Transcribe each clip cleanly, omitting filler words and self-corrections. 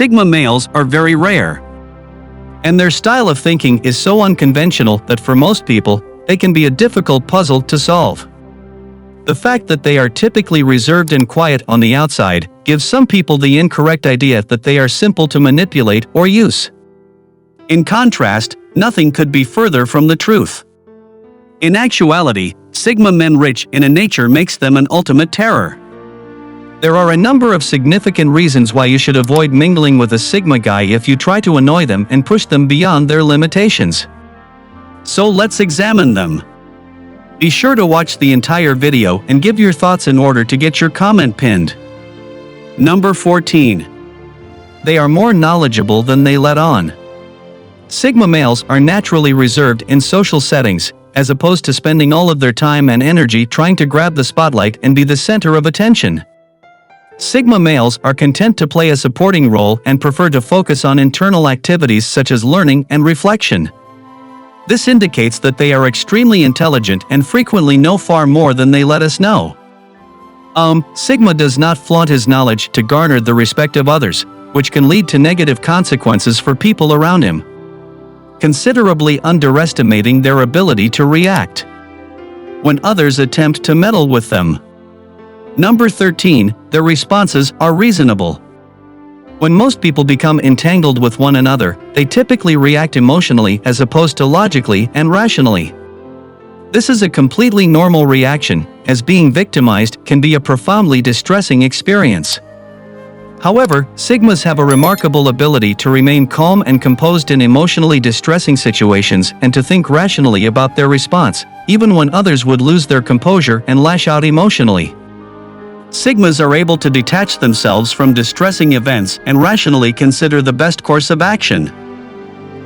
Sigma males are very rare. And their style of thinking is so unconventional that for most people, they can be a difficult puzzle to solve. The fact that they are typically reserved and quiet on the outside gives some people the incorrect idea that they are simple to manipulate or use. In contrast, nothing could be further from the truth. In actuality, Sigma men rich in a nature makes them an ultimate terror. There are a number of significant reasons why you should avoid mingling with a Sigma guy if you try to annoy them and push them beyond their limitations. So let's examine them. Be sure to watch the entire video and give your thoughts in order to get your comment pinned. Number 14. They are more knowledgeable than they let on. Sigma males are naturally reserved in social settings, as opposed to spending all of their time and energy trying to grab the spotlight and be the center of attention. Sigma males are content to play a supporting role and prefer to focus on internal activities such as learning and reflection. This indicates that they are extremely intelligent and frequently know far more than they let us know. Sigma does not flaunt his knowledge to garner the respect of others, which can lead to negative consequences for people around him, considerably underestimating their ability to react when others attempt to meddle with them. Number 13, their responses are reasonable. When most people become entangled with one another, they typically react emotionally as opposed to logically and rationally. This is a completely normal reaction, as being victimized can be a profoundly distressing experience. However, Sigmas have a remarkable ability to remain calm and composed in emotionally distressing situations and to think rationally about their response, even when others would lose their composure and lash out emotionally. Sigmas are able to detach themselves from distressing events and rationally consider the best course of action.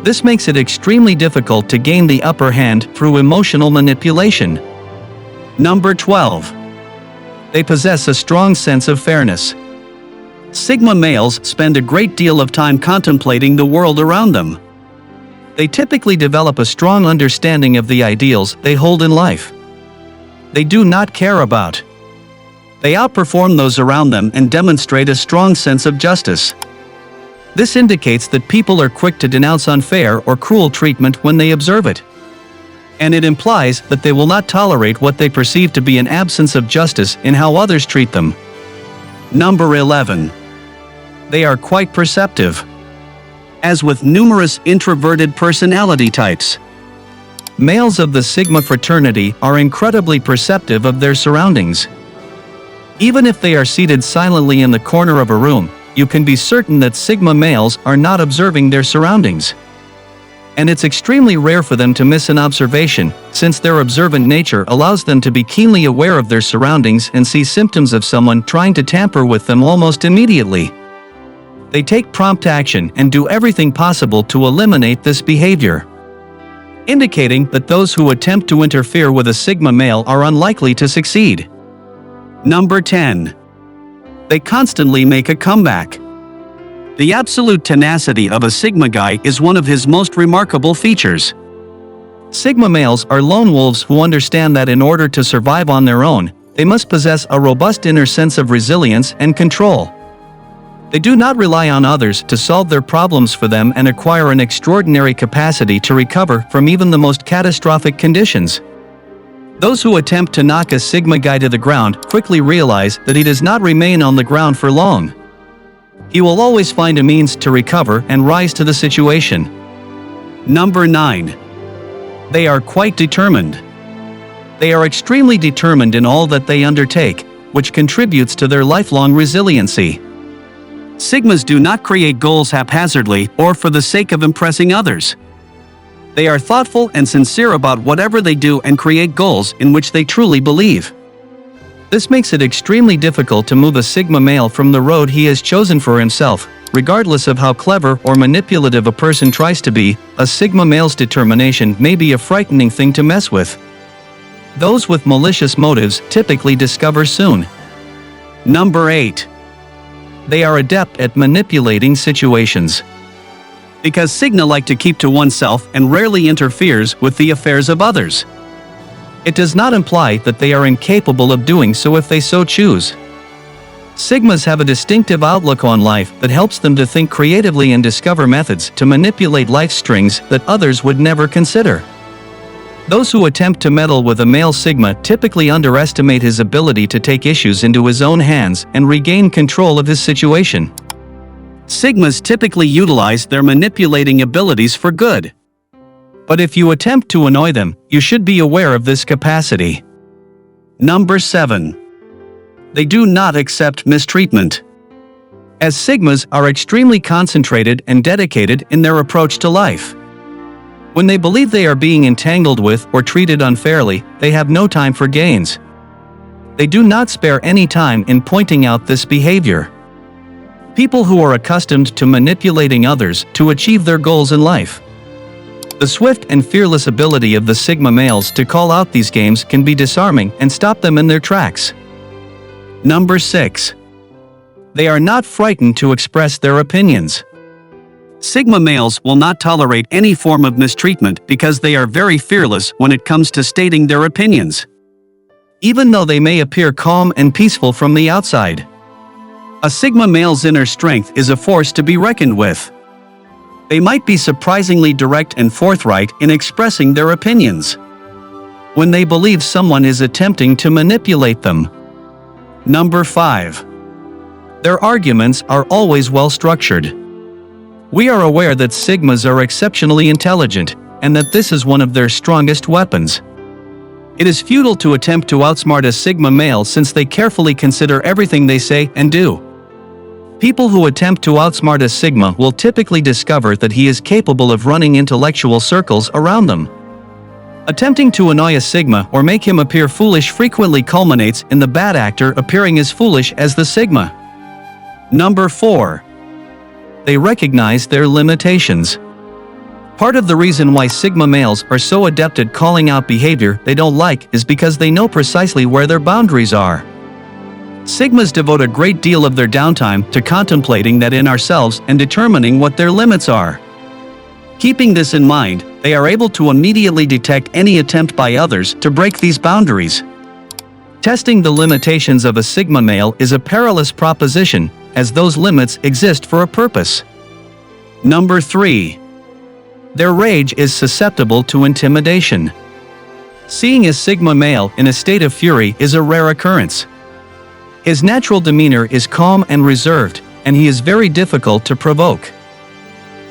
This makes it extremely difficult to gain the upper hand through emotional manipulation. Number 12. They possess a strong sense of fairness. Sigma males spend a great deal of time contemplating the world around them. They typically develop a strong understanding of the ideals they hold in life. They do not care about. They outperform those around them and demonstrate a strong sense of justice. This indicates that people are quick to denounce unfair or cruel treatment when they observe it. And it implies that they will not tolerate what they perceive to be an absence of justice in how others treat them. Number 11. They are quite perceptive. As with numerous introverted personality types, males of the Sigma fraternity are incredibly perceptive of their surroundings. Even if they are seated silently in the corner of a room, you can be certain that Sigma males are not observing their surroundings. And it's extremely rare for them to miss an observation, since their observant nature allows them to be keenly aware of their surroundings and see symptoms of someone trying to tamper with them almost immediately. They take prompt action and do everything possible to eliminate this behavior, indicating that those who attempt to interfere with a Sigma male are unlikely to succeed. Number 10. They constantly make a comeback. The absolute tenacity of a Sigma guy is one of his most remarkable features. Sigma males are lone wolves who understand that in order to survive on their own, they must possess a robust inner sense of resilience and control. They do not rely on others to solve their problems for them and acquire an extraordinary capacity to recover from even the most catastrophic conditions. Those who attempt to knock a Sigma guy to the ground quickly realize that he does not remain on the ground for long. He will always find a means to recover and rise to the situation. Number 9. They are quite determined. They are extremely determined in all that they undertake, which contributes to their lifelong resiliency. Sigmas do not create goals haphazardly or for the sake of impressing others. They are thoughtful and sincere about whatever they do and create goals in which they truly believe. This makes it extremely difficult to move a Sigma male from the road he has chosen for himself. Regardless of how clever or manipulative a person tries to be, a Sigma male's determination may be a frightening thing to mess with. Those with malicious motives typically discover soon. Number 8. They are adept at manipulating situations. Because Sigma like to keep to oneself and rarely interferes with the affairs of others. It does not imply that they are incapable of doing so if they so choose. Sigmas have a distinctive outlook on life that helps them to think creatively and discover methods to manipulate life strings that others would never consider. Those who attempt to meddle with a male Sigma typically underestimate his ability to take issues into his own hands and regain control of his situation. Sigmas typically utilize their manipulating abilities for good. But if you attempt to annoy them, you should be aware of this capacity. Number 7. They do not accept mistreatment. As Sigmas are extremely concentrated and dedicated in their approach to life. When they believe they are being entangled with or treated unfairly, they have no time for gains. They do not spare any time in pointing out this behavior. People who are accustomed to manipulating others to achieve their goals in life. The swift and fearless ability of the Sigma males to call out these games can be disarming and stop them in their tracks. Number 6. They are not frightened to express their opinions. Sigma males will not tolerate any form of mistreatment because they are very fearless when it comes to stating their opinions. Even though they may appear calm and peaceful from the outside. A Sigma male's inner strength is a force to be reckoned with. They might be surprisingly direct and forthright in expressing their opinions when they believe someone is attempting to manipulate them. Number 5. Their arguments are always well structured. We are aware that Sigmas are exceptionally intelligent, and that this is one of their strongest weapons. It is futile to attempt to outsmart a Sigma male since they carefully consider everything they say and do. People who attempt to outsmart a Sigma will typically discover that he is capable of running intellectual circles around them. Attempting to annoy a Sigma or make him appear foolish frequently culminates in the bad actor appearing as foolish as the Sigma. Number 4. They recognize their limitations. Part of the reason why Sigma males are so adept at calling out behavior they don't like is because they know precisely where their boundaries are. Sigmas devote a great deal of their downtime to contemplating that in ourselves and determining what their limits are. Keeping this in mind, they are able to immediately detect any attempt by others to break these boundaries. Testing the limitations of a Sigma male is a perilous proposition, as those limits exist for a purpose. Number 3. Their rage is susceptible to intimidation. Seeing a Sigma male in a state of fury is a rare occurrence. His natural demeanor is calm and reserved, and he is very difficult to provoke.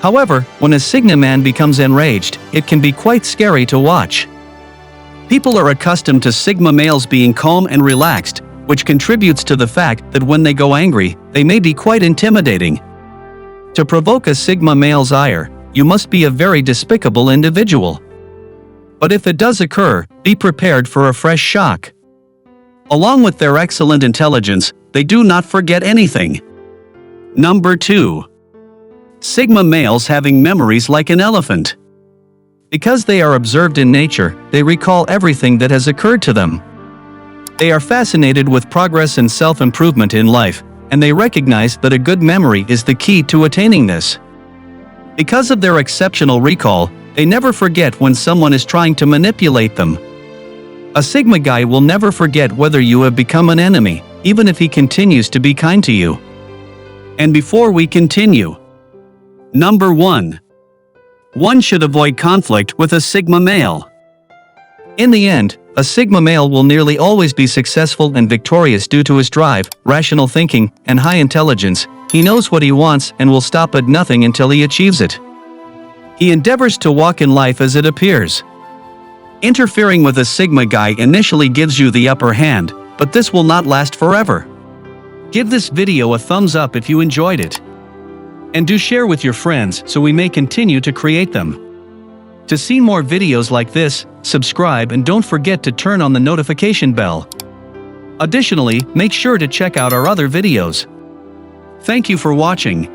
However, when a Sigma man becomes enraged, it can be quite scary to watch. People are accustomed to Sigma males being calm and relaxed, which contributes to the fact that when they go angry, they may be quite intimidating. To provoke a Sigma male's ire, you must be a very despicable individual. But if it does occur, be prepared for a fresh shock. Along with their excellent intelligence, they do not forget anything. Number 2. Sigma males having memories like an elephant. Because they are observed in nature, they recall everything that has occurred to them. They are fascinated with progress and self-improvement in life, and they recognize that a good memory is the key to attaining this. Because of their exceptional recall, they never forget when someone is trying to manipulate them. A Sigma guy will never forget whether you have become an enemy, even if he continues to be kind to you. And before we continue, Number 1. One should avoid conflict with a Sigma male. In the end, a Sigma male will nearly always be successful and victorious due to his drive, rational thinking, and high intelligence. He knows what he wants and will stop at nothing until he achieves it. He endeavors to walk in life as it appears. Interfering with a Sigma guy initially gives you the upper hand, but this will not last forever. Give this video a thumbs up if you enjoyed it. And do share with your friends so we may continue to create them. To see more videos like this, subscribe and don't forget to turn on the notification bell. Additionally, make sure to check out our other videos. Thank you for watching.